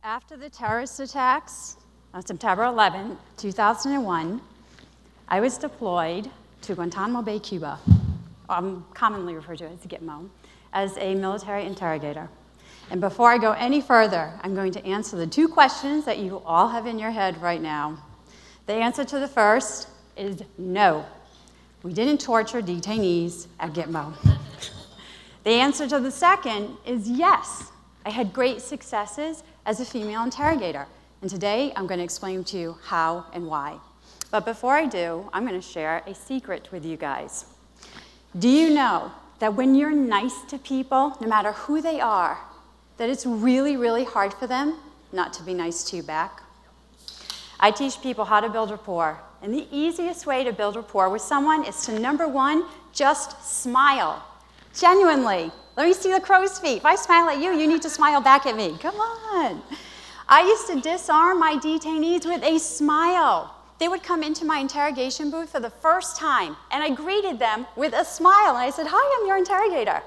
After the terrorist attacks on September 11, 2001, I was deployed to Guantanamo Bay, Cuba, commonly referred to as Gitmo, as a military interrogator. And before I go any further, I'm going to answer the two questions that you all have in your head right now. The answer to the first is no. We didn't torture detainees at Gitmo. The answer to the second is yes. I had great successes as a female interrogator. And today, I'm going to explain to you how and why. But before I do, I'm going to share a secret with you guys. Do you know that when you're nice to people, no matter who they are, that it's really, really hard for them not to be nice to you back? I teach people how to build rapport. And the easiest way to build rapport with someone is to, number one, just smile. Genuinely. Let me see the crow's feet. If I smile at you, you need to smile back at me. Come on. I used to disarm my detainees with a smile. They would come into my interrogation booth for the first time, and I greeted them with a smile. And I said, "Hi, I'm your interrogator."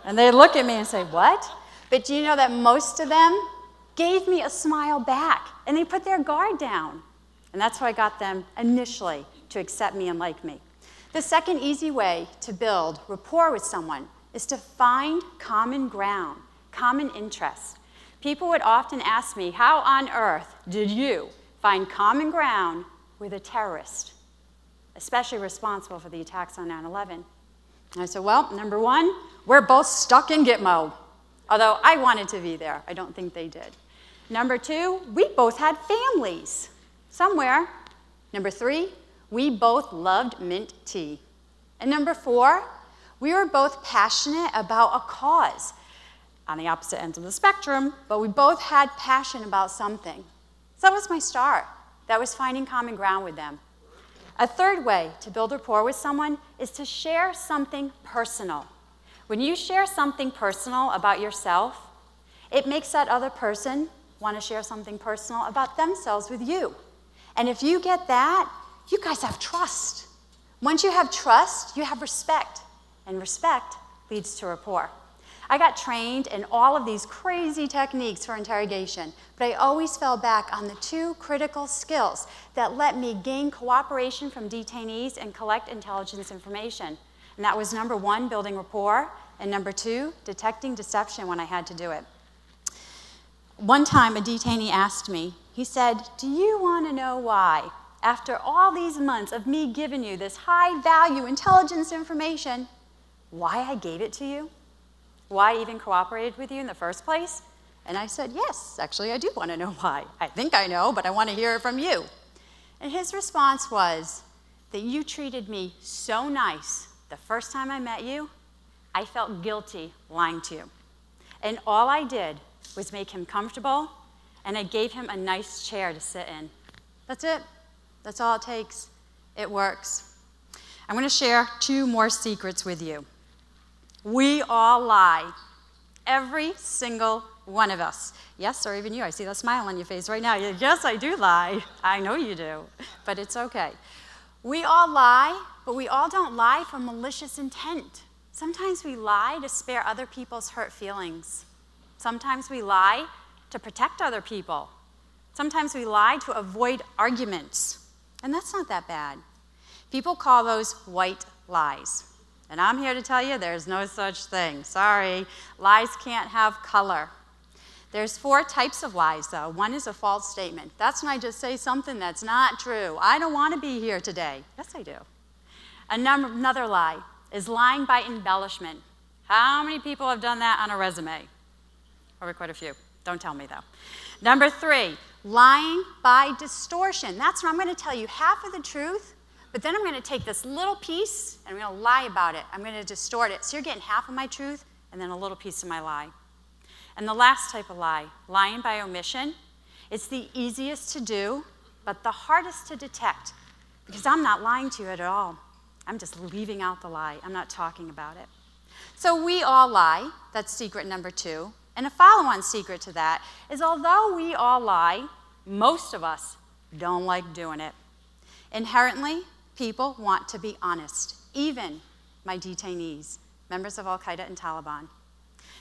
And they'd look at me and say, "What?" But do you know that most of them gave me a smile back, and they put their guard down. And that's how I got them initially to accept me and like me. The second easy way to build rapport with someone is to find common ground, common interest. People would often ask me, how on earth did you find common ground with a terrorist, especially responsible for the attacks on 9/11? And I said, well, number one, we're both stuck in Gitmo. Although I wanted to be there, I don't think they did. Number two, we both had families somewhere. Number three, we both loved mint tea. And number four, we were both passionate about a cause on the opposite ends of the spectrum, but we both had passion about something. So that was my start. That was finding common ground with them. A third way to build rapport with someone is to share something personal. When you share something personal about yourself, it makes that other person want to share something personal about themselves with you. And if you get that, you guys have trust. Once you have trust, you have respect. And respect leads to rapport. I got trained in all of these crazy techniques for interrogation, but I always fell back on the two critical skills that let me gain cooperation from detainees and collect intelligence information. And that was number one, building rapport, and number two, detecting deception when I had to do it. One time, a detainee asked me, he said, "Do you want to know why, after all these months of me giving you this high-value intelligence information, why I gave it to you? Why I even cooperated with you in the first place?" And I said, yes, actually, I do want to know why. I think I know, but I want to hear it from you. And his response was that you treated me so nice the first time I met you, I felt guilty lying to you. And all I did was make him comfortable, and I gave him a nice chair to sit in. That's it. That's all it takes. It works. I'm going to share two more secrets with you. We all lie. Every single one of us. Yes, or even you. I see that smile on your face right now. Yes, I do lie. I know you do. But it's okay. We all lie, but we all don't lie for malicious intent. Sometimes we lie to spare other people's hurt feelings. Sometimes we lie to protect other people. Sometimes we lie to avoid arguments. And that's not that bad. People call those white lies. And I'm here to tell you there's no such thing. Sorry, lies can't have color. There's 4 types of lies, though. One is a false statement. That's when I just say something that's not true. I don't want to be here today. Yes, I do. Another lie is lying by embellishment. How many people have done that on a resume? Probably quite a few. Don't tell me, though. Number 3, lying by distortion. That's when I'm going to tell you half of the truth, but then I'm going to take this little piece and I'm going to lie about it. I'm going to distort it. So you're getting half of my truth and then a little piece of my lie. And the last type of lie, lying by omission, it's the easiest to do, but the hardest to detect, because I'm not lying to you at all. I'm just leaving out the lie. I'm not talking about it. So we all lie. That's secret number 2. And a follow-on secret to that is although we all lie, most of us don't like doing it. Inherently, people want to be honest, even my detainees, members of Al-Qaeda and Taliban.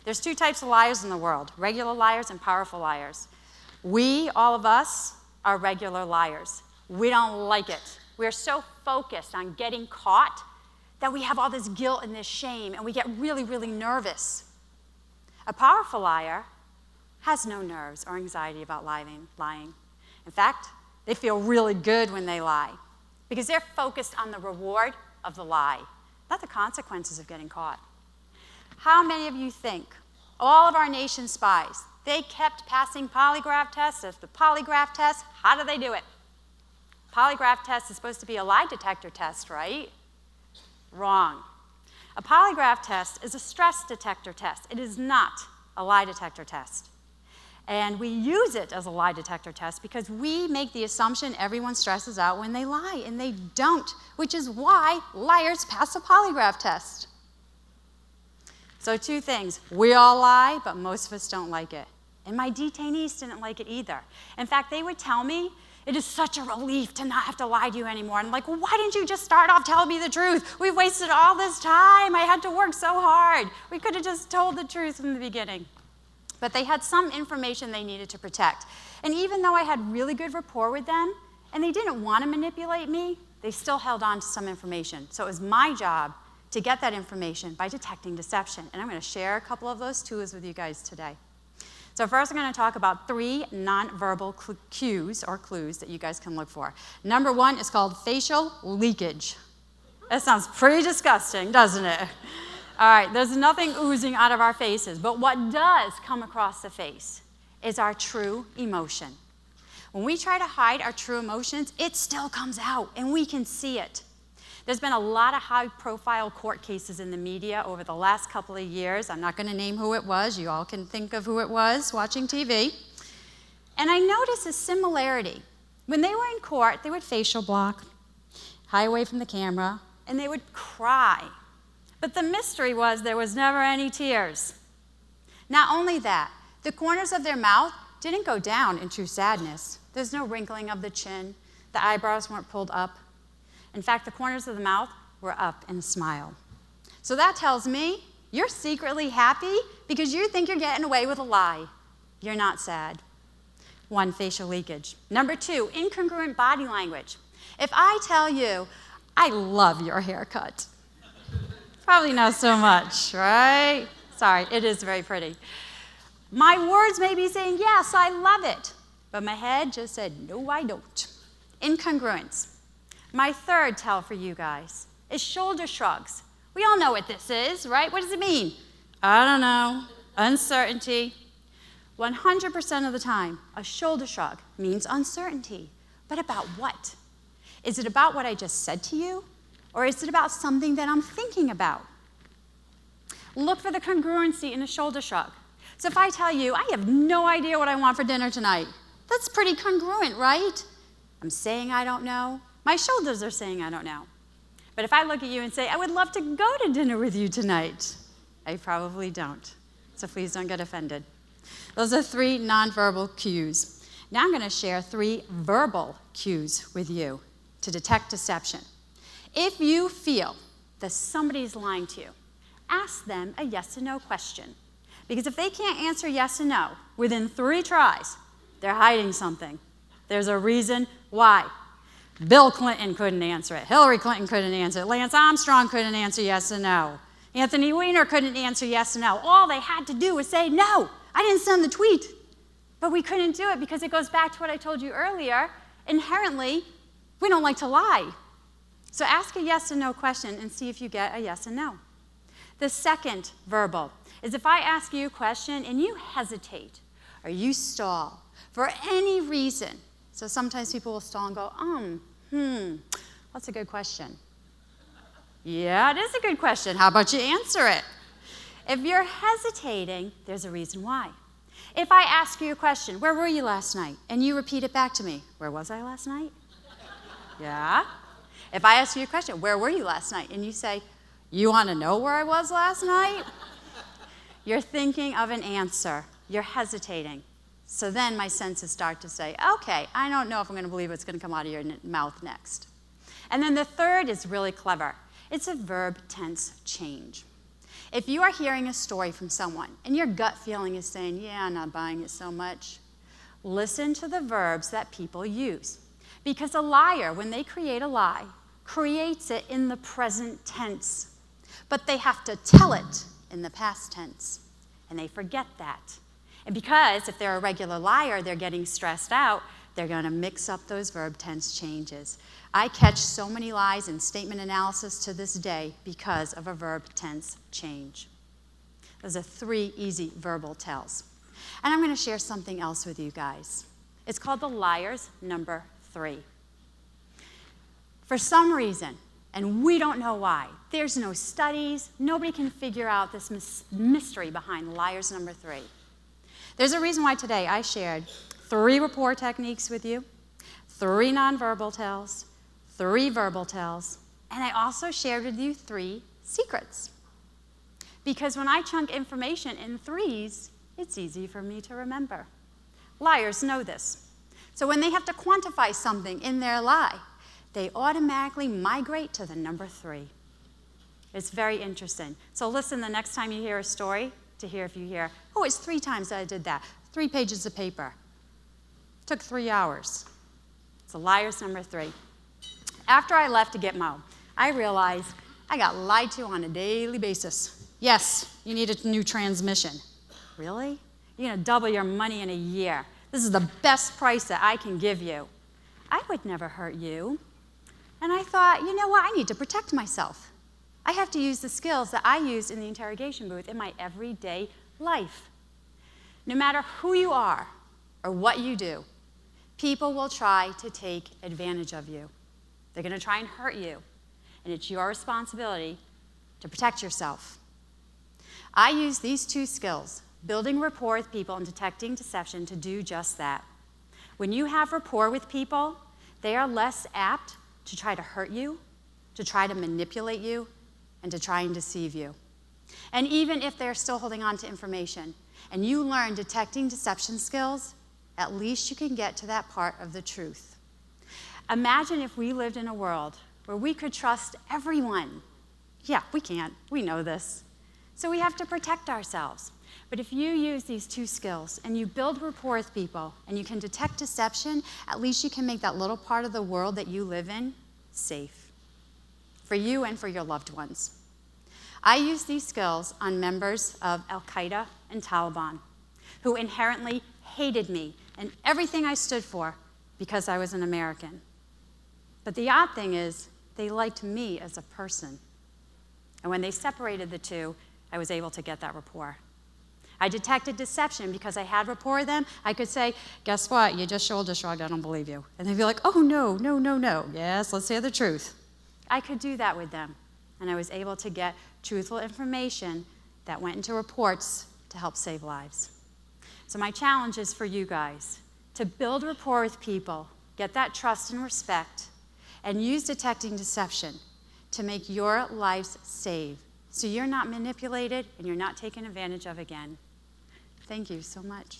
There's 2 types of liars in the world, regular liars and powerful liars. We, all of us, are regular liars. We don't like it. We're so focused on getting caught that we have all this guilt and this shame, and we get really, really nervous. A powerful liar has no nerves or anxiety about lying. In fact, they feel really good when they lie because they're focused on the reward of the lie, not the consequences of getting caught. How many of you think all of our nation's spies, they kept passing polygraph tests after polygraph tests? How do they do it? Polygraph test is supposed to be a lie detector test, right? Wrong. A polygraph test is a stress detector test. It is not a lie detector test. And we use it as a lie detector test because we make the assumption everyone stresses out when they lie, and they don't, which is why liars pass a polygraph test. So 2 things. We all lie, but most of us don't like it. And my detainees didn't like it either. In fact, they would tell me, it is such a relief to not have to lie to you anymore. And I'm like, well, why didn't you just start off telling me the truth? We've wasted all this time. I had to work so hard. We could have just told the truth from the beginning. But they had some information they needed to protect. And even though I had really good rapport with them, and they didn't want to manipulate me, they still held on to some information. So it was my job to get that information by detecting deception. And I'm going to share a couple of those tools with you guys today. So first I'm going to talk about 3 nonverbal cues or clues that you guys can look for. Number 1 is called facial leakage. That sounds pretty disgusting, doesn't it? All right, there's nothing oozing out of our faces, but what does come across the face is our true emotion. When we try to hide our true emotions, it still comes out, and we can see it. There's been a lot of high-profile court cases in the media over the last couple of years. I'm not going to name who it was. You all can think of who it was watching TV. And I noticed a similarity. When they were in court, they would facial block, hide away from the camera, and they would cry. But the mystery was there was never any tears. Not only that, the corners of their mouth didn't go down in true sadness. There's no wrinkling of the chin. The eyebrows weren't pulled up. In fact, the corners of the mouth were up in a smile. So that tells me you're secretly happy because you think you're getting away with a lie. You're not sad. 1, facial leakage. Number 2, incongruent body language. If I tell you, I love your haircut, probably not so much, right? Sorry, it is very pretty. My words may be saying, yes, I love it, but my head just said, no, I don't. Incongruence. My 3rd tell for you guys is shoulder shrugs. We all know what this is, right? What does it mean? I don't know. Uncertainty. 100% of the time, a shoulder shrug means uncertainty. But about what? Is it about what I just said to you? Or is it about something that I'm thinking about? Look for the congruency in a shoulder shrug. So if I tell you, I have no idea what I want for dinner tonight, that's pretty congruent, right? I'm saying I don't know. My shoulders are saying I don't know. But if I look at you and say, I would love to go to dinner with you tonight, I probably don't. So please don't get offended. Those are 3 nonverbal cues. Now I'm going to share 3 verbal cues with you to detect deception. If you feel that somebody's lying to you, ask them a yes or no question. Because if they can't answer yes or no within 3 tries, they're hiding something. There's a reason why. Bill Clinton couldn't answer it. Hillary Clinton couldn't answer it. Lance Armstrong couldn't answer yes or no. Anthony Weiner couldn't answer yes or no. All they had to do was say, no, I didn't send the tweet. But we couldn't do it because it goes back to what I told you earlier. Inherently, we don't like to lie. So ask a yes or no question and see if you get a yes or no. The second verbal is if I ask you a question and you hesitate or you stall for any reason. So sometimes people will stall and go, that's a good question. Yeah, it is a good question. How about you answer it? If you're hesitating, there's a reason why. If I ask you a question, where were you last night? And you repeat it back to me, where was I last night? Yeah. If I ask you a question, where were you last night? And you say, you want to know where I was last night? You're thinking of an answer. You're hesitating. So then my senses start to say, okay, I don't know if I'm going to believe what's going to come out of your mouth next. And then the third is really clever. It's a verb tense change. If you are hearing a story from someone and your gut feeling is saying, yeah, I'm not buying it so much, Listen to the verbs that people use. Because a liar, when they create a lie, creates it in the present tense. But they have to tell it in the past tense. And they forget that. And because if they're a regular liar, they're getting stressed out, they're going to mix up those verb tense changes. I catch so many lies in statement analysis to this day because of a verb tense change. Those are 3 easy verbal tells. And I'm going to share something else with you guys. It's called the liar's number 3. For some reason, and we don't know why, there's no studies, nobody can figure out this mystery behind liar's number 3. There's a reason why today I shared 3 rapport techniques with you, 3 nonverbal tells, 3 verbal tells, and I also shared with you 3 secrets. Because when I chunk information in 3s, it's easy for me to remember. Liars know this. So when they have to quantify something in their lie, they automatically migrate to the number 3. It's very interesting. So listen the next time you hear a story to hear if you hear, oh, it's 3 times that I did that. 3 pages of paper. Took 3 hours. It's a liar's number 3. After I left to get Mo, I realized I got lied to on a daily basis. Yes, you need a new transmission. Really? You're going to double your money in a year. This is the best price that I can give you. I would never hurt you. And I thought, you know what? I need to protect myself. I have to use the skills that I used in the interrogation booth in my everyday life. No matter who you are or what you do, people will try to take advantage of you. They're going to try and hurt you. And it's your responsibility to protect yourself. I use these 2 skills, building rapport with people and detecting deception, to do just that. When you have rapport with people, they are less apt to try to hurt you, to try to manipulate you, and to try and deceive you. And even if they're still holding on to information, and you learn detecting deception skills, at least you can get to that part of the truth. Imagine if we lived in a world where we could trust everyone. Yeah, we can't. We know this. So we have to protect ourselves. But if you use these 2 skills and you build rapport with people and you can detect deception, at least you can make that little part of the world that you live in safe for you and for your loved ones. I use these skills on members of Al-Qaeda and Taliban who inherently hated me and everything I stood for because I was an American. But the odd thing is, they liked me as a person. And when they separated the 2, I was able to get that rapport. I detected deception because I had rapport with them. I could say, guess what? You just shoulder shrugged. I don't believe you. And they'd be like, oh, no, no, no, no. Yes, let's hear the truth. I could do that with them. And I was able to get truthful information that went into reports to help save lives. So my challenge is for you guys to build rapport with people, get that trust and respect, and use detecting deception to make your lives safe so you're not manipulated and you're not taken advantage of again. Thank you so much.